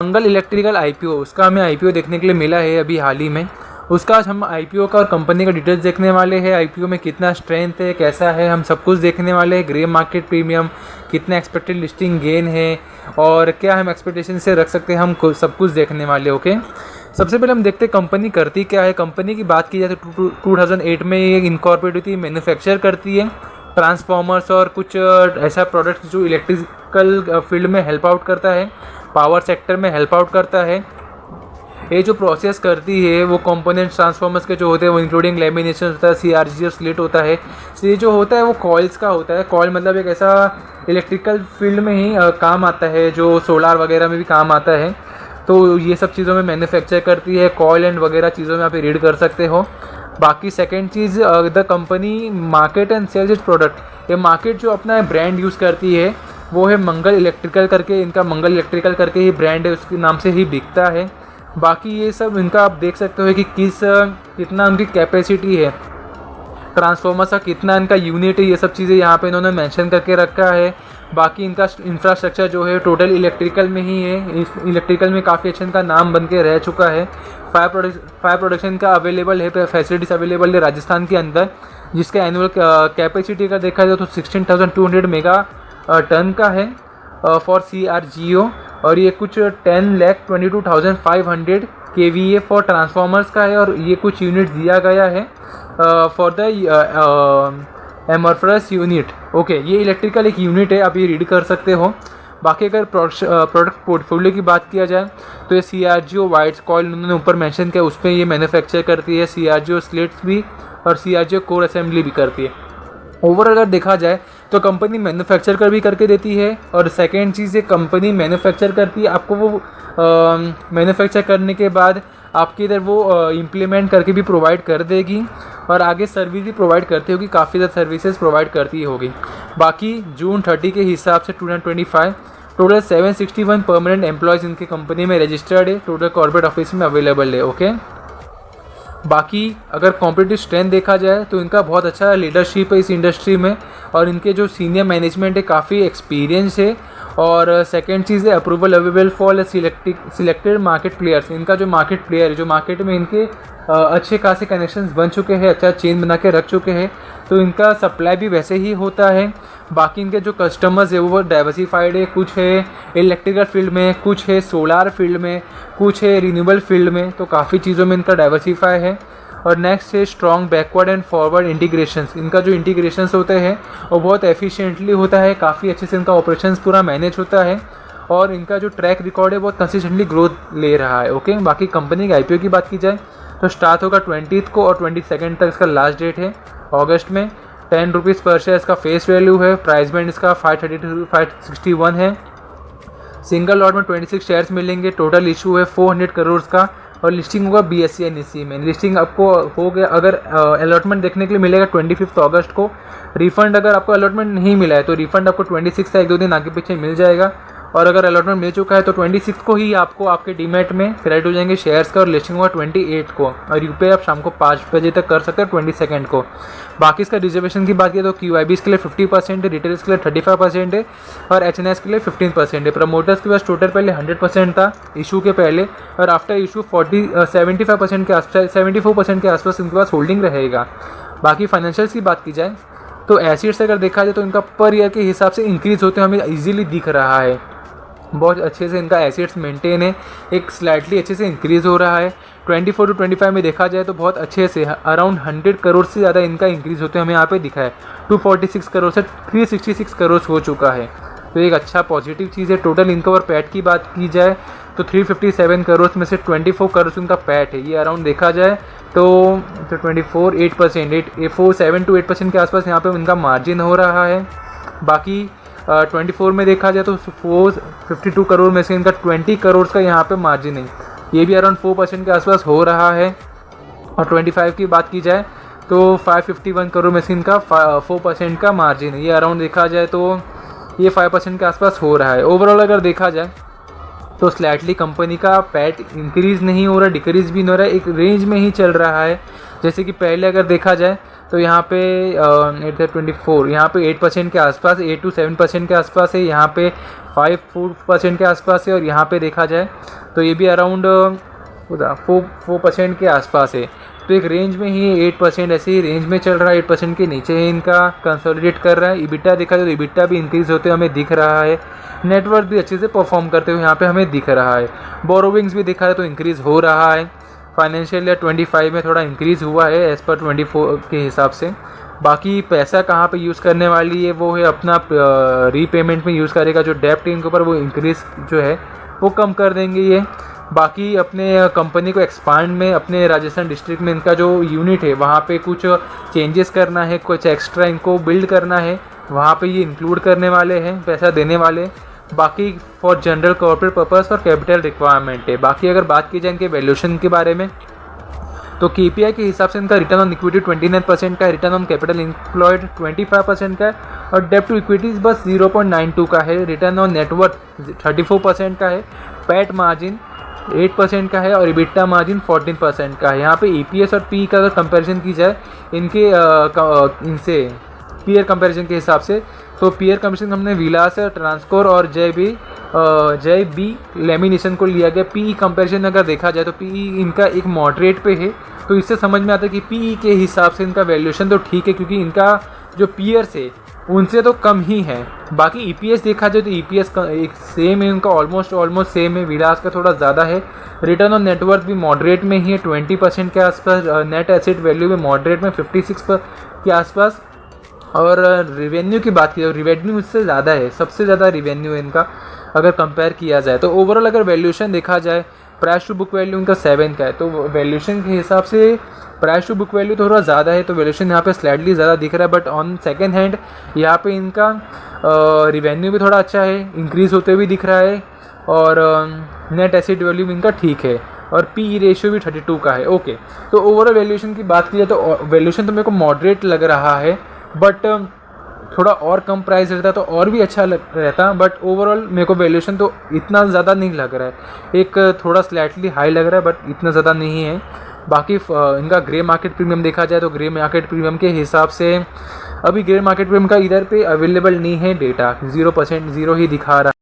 मंगल electrical IPO, उसका हमें IPO देखने के लिए मिला है अभी हाल ही में। उसका आज हम आईपीओ का और कंपनी का डिटेल्स देखने वाले हैं। आईपीओ में कितना स्ट्रेंथ है, कैसा है, हम सब कुछ देखने वाले हैं। ग्रे मार्केट प्रीमियम, कितना एक्सपेक्टेड लिस्टिंग गेन है और क्या हम एक्सपेक्टेशन से रख सकते हैं, हम सब कुछ देखने वाले। ओके, सबसे पहले हम देखते हैं कंपनी करती क्या है। कंपनी की बात की जाए तो 2008 में ये इनकॉर्पोरेट हुई थी। मैन्युफैक्चर करती है ट्रांसफॉर्मर्स और कुछ ऐसा प्रोडक्ट्स जो इलेक्ट्रिकल फील्ड में हेल्प आउट करता है, पावर सेक्टर में हेल्प आउट करता है। ये जो प्रोसेस करती है वो कंपोनेंट्स ट्रांसफॉर्मर्स के जो होते हैं वो इंक्लूडिंग लेमिनेशन होता है, CRG और स्लिट होता है। तो ये जो होता है वो कॉइल्स का होता है। कॉइल मतलब एक ऐसा इलेक्ट्रिकल फील्ड में ही काम आता है जो सोलार वगैरह में भी काम आता है। तो ये सब चीज़ों में मैन्युफैक्चर करती है। कॉइल एंड वगैरह चीज़ों में आप रीड कर सकते हो। बाकी सेकेंड चीज़, the company market and sales its product. ये मार्केट जो अपना ब्रांड यूज़ करती है वो है मंगल इलेक्ट्रिकल करके, इनका मंगल इलेक्ट्रिकल करके ही ब्रांड है, उसके नाम से ही बिकता है। बाकी ये सब इनका आप देख सकते हो कि कितना उनकी कैपेसिटी है, ट्रांसफॉर्मर्स का कितना इनका यूनिट है, ये सब चीज़ें यहाँ पे इन्होंने मेंशन करके रखा है। बाकी इनका इंफ्रास्ट्रक्चर जो है टोटल इलेक्ट्रिकल में ही है। इलेक्ट्रिकल में काफ़ी अच्छा इनका नाम बन के रह चुका है। फायर प्रोडक्शन का अवेलेबल है, फैसिलिटीज़ अवेलेबल है राजस्थान के अंदर, जिसका एनुअल कैपेसिटी का देखा जाए तो 16,200 मेगा टन का है फॉर CRGO। और ये कुछ 10,22,500 kVA फॉर ट्रांसफॉर्मर्स का है। और ये कुछ यूनिट दिया गया है for the amorphous unit. Okay, ये इलेक्ट्रिकल एक यूनिट है, आप ये रीड कर सकते हो। बाकी अगर प्रोडक्ट पोर्टफोलियो की बात किया जाए तो ये CRGO वाइट्स कॉइल उन्होंने ऊपर मेंशन किया, उस पर ये मैन्युफैक्चर करती है। CRGO स्लिट्स भी और CRGO कोर असेंबली भी करती है। ओवरऑल अगर देखा जाए तो कंपनी मैन्युफैक्चर कर भी करके देती है। और सेकेंड चीज़ ये कंपनी मैन्युफैक्चर करती है, आपको वो मैन्युफैक्चर करने के बाद आपके इधर वो इम्प्लीमेंट करके भी प्रोवाइड कर देगी और आगे सर्विस भी प्रोवाइड करती होगी, काफ़ी ज़्यादा सर्विसेज प्रोवाइड करती होगी। बाकी जून 30 के हिसाब से 2025 टोटल 761 परमानेंट एम्प्लॉयज़ इनके कंपनी में रजिस्टर्ड है, टोटल कॉर्पोरेट ऑफिस में अवेलेबल है। ओके, बाकी अगर कॉम्पिटिटिव स्ट्रेंथ देखा जाए तो इनका बहुत अच्छा लीडरशिप है इस इंडस्ट्री में और इनके जो सीनियर मैनेजमेंट है काफ़ी एक्सपीरियंस है। और सेकंड चीज़ है approval available for selected market players. इनका जो मार्केट प्लेयर है, जो मार्केट में इनके अच्छे खासे कनेक्शंस बन चुके हैं, अच्छा चेन बना के रख चुके हैं, तो इनका सप्लाई भी वैसे ही होता है। बाकी इनके जो कस्टमर्स है वो डाइवर्सिफाइड है, कुछ है इलेक्ट्रिकल फील्ड में, कुछ है सोलार फील्ड में, कुछ है रिन्यूएबल फील्ड में, तो काफ़ी चीज़ों में इनका डाइवर्सिफाई है। और नेक्स्ट है strong backward and forward integrations. इनका जो इंटीग्रेशंस होते हैं वो बहुत एफिशिएंटली होता है, काफ़ी अच्छे से इनका ऑपरेशंस पूरा मैनेज होता है और इनका जो ट्रैक रिकॉर्ड है बहुत कंसिस्टेंटली ग्रोथ ले रहा है। ओके, बाकी कंपनी के IPO की बात की जाए तो स्टार्ट होगा 20 को और 22 तक इसका लास्ट डेट है अगस्त में। 10 रुपीज़ पर शेयर इसका फेस वैल्यू है। प्राइस बैंड इसका 532 561 है। सिंगल लॉट में 26 शेयर्स मिलेंगे। टोटल इशू है 400 करोड़ का और लिस्टिंग होगा BSE NSE में। लिस्टिंग आपको हो गया, अगर अलॉटमेंट देखने के लिए मिलेगा 25 अगस्त को। रिफंड अगर आपको अलॉटमेंट नहीं मिला है तो रिफंड आपको 26 का 1-2 दिन आगे पीछे मिल जाएगा। और अगर अलॉटमेंट मिल चुका है तो 26 को ही आपको आपके डीमैट में क्रेडिट हो जाएंगे शेयर्स का और लिस्टिंग होगा 28 को। और UPI आप शाम को 5 बजे तक कर सकते हैं 22 को। बाकी इसका रिजर्वेशन की बात की तो QIBs के लिए 50% है, रिटेलर्स के लिए 35% है और HNIs के लिए 15% है। प्रमोटर्स के पास टोटल पहले 100% था इशू के पहले और आफ्टर इशू 75% के आसपास 74% के आसपास इनके पास होल्डिंग रहेगा। बाकी फाइनेंशियल्स की बात की जाए तो एसिड्स अगर देखा जाए तो इनका पर ईयर के हिसाब से इंक्रीज़ होते हमें ईजिली दिख रहा है। बहुत अच्छे से इनका एसेट्स मेंटेन है, एक स्लाइटली अच्छे से इंक्रीज़ हो रहा है। 24 to 25 में देखा जाए तो बहुत अच्छे से अराउंड 100 करोड़ से ज़्यादा इनका इंक्रीज़ होते हमें यहाँ पे दिखा है। 246 करोड़ से 366 करोड़ हो चुका है, तो एक अच्छा पॉजिटिव चीज़ है। टोटल इनकम और पैट की बात की जाए तो 357 करोड़ में से 24 करोड़ इनका पैट है। ये अराउंड देखा जाए तो 7 to 8% के आसपास यहाँ पे इनका मार्जिन हो रहा है। बाकी 24 में देखा जाए तो 452 करोड़ में से इनका 20 करोड़ का यहाँ पे मार्जिन है, ये भी अराउंड 4% के आसपास हो रहा है। और 25 की बात की जाए तो 551 करोड़ में से इनका 4% का मार्जिन है, ये अराउंड देखा जाए तो ये 5% के आसपास हो रहा है। ओवरऑल अगर देखा जाए तो स्लाइटली कंपनी का पैट इंक्रीज़ नहीं हो रहा, डिक्रीज़ भी नहीं हो रहा है, एक रेंज में ही चल रहा है। जैसे कि पहले अगर देखा जाए तो यहाँ पे 824 यहाँ पे 8% के आसपास, 8 to 7% के आसपास है, यहाँ पे 5% के आसपास है, और यहाँ पे देखा जाए तो ये भी अराउंड 4% के आसपास है। तो एक रेंज में ही 8% ऐसे ही रेंज में चल रहा है, 8% के नीचे ही इनका कंसोलिडेट कर रहा है। EBITDA देखा जाए तो EBITDA भी इंक्रीज़ होते हुए हमें दिख रहा है, नेटवर्क भी अच्छे से परफॉर्म करते हुए यहाँ पे हमें दिख रहा है। बोरोविंग्स भी देखा जाए तो इंक्रीज़ हो रहा है। फाइनेंशियल ईयर 25 में थोड़ा इंक्रीज़ हुआ है एज़ पर 24 के हिसाब से। बाकी पैसा कहाँ पे यूज़ करने वाली है, वो है अपना रीपेमेंट में यूज़ करेगा। जो डेप्ट इनके ऊपर वो इंक्रीज़ जो है वो कम कर देंगे ये। बाकी अपने कंपनी को एक्सपांड में अपने राजस्थान डिस्ट्रिक्ट में इनका जो यूनिट है वहाँ पे कुछ चेंजेस करना है, कुछ एक्स्ट्रा इनको बिल्ड करना है, वहाँ पे ये इंक्लूड करने वाले हैं, पैसा देने वाले। बाकी फॉर जनरल कॉर्पोरेट पर्पस और कैपिटल रिक्वायरमेंट है। बाकी अगर बात की जाए इनके वैल्यूएशन के बारे में तो KPI के हिसाब से इनका रिटर्न ऑन इक्विटी 29% का है, रिटर्न ऑन कैपिटल एम्प्लॉयड 25% का है, और डेब्ट टू इक्विटीज बस 0.92 का है। रिटर्न ऑन नेटवर्थ 34% का है, पैट मार्जिन 8% का है, और EBITDA मार्जिन 14% का है। यहाँ पे EPS और PE का अगर कंपैरिजन की जाए इनके इनसे पीयर कंपैरिजन के हिसाब से, तो पीयर कंपैरिजन हमने विलास ट्रांसकोर और जय बी लेमिनेशन को लिया गया। PE कंपैरिजन अगर देखा जाए तो PE इनका एक मॉडरेट पे है, तो इससे समझ में आता है कि PE के हिसाब से इनका वैल्यूएशन तो ठीक है, क्योंकि इनका जो पीयर्स है उनसे तो कम ही है। बाकी EPS देखा जाए तो EPS का एक सेम है, उनका ऑलमोस्ट सेम है, विलास का थोड़ा ज़्यादा है। रिटर्न ऑन नेटवर्थ भी मॉडरेट में ही है 20% के आसपास, नेट एसेट वैल्यू में मॉडरेट में 56 के आसपास। और रिवेन्यू की बात की तो रिवेन्यू इससे ज़्यादा है, सबसे ज़्यादा रिवेन्यू है इनका अगर कंपेयर किया जाए तो। ओवरऑल अगर वैल्यूएशन देखा जाए प्राइस टू बुक वैल्यू इनका 7 का है, तो वैल्यूएशन के हिसाब से प्राइस टू बुक वैल्यू थोड़ा ज़्यादा है, तो वैल्यूएशन यहाँ पे स्लाइडली ज़्यादा दिख रहा है। बट ऑन सेकेंड हैंड यहाँ पे इनका रिवेन्यू भी थोड़ा अच्छा है, इंक्रीज़ होते हुए दिख रहा है, और नेट एसेट वैल्यू भी इनका ठीक है, और PE रेशियो भी 32 का है। ओके, तो ओवरऑल वैल्यूएशन की बात की जाए तो वैल्यूएशन तो मेरे को मॉडरेट लग रहा है, बट थोड़ा और कम प्राइस रहता तो और भी अच्छा रहता। बट ओवरऑल मेरे को वैल्यूएशन तो इतना ज़्यादा नहीं लग रहा है, एक थोड़ा स्लाइटली हाई लग रहा है, बट इतना ज़्यादा नहीं है। बाकी इनका ग्रे मार्केट प्रीमियम देखा जाए तो ग्रे मार्केट प्रीमियम के हिसाब से अभी ग्रे मार्केट प्रीमियम का इधर पे अवेलेबल नहीं है डेटा, 0% ही दिखा रहा है।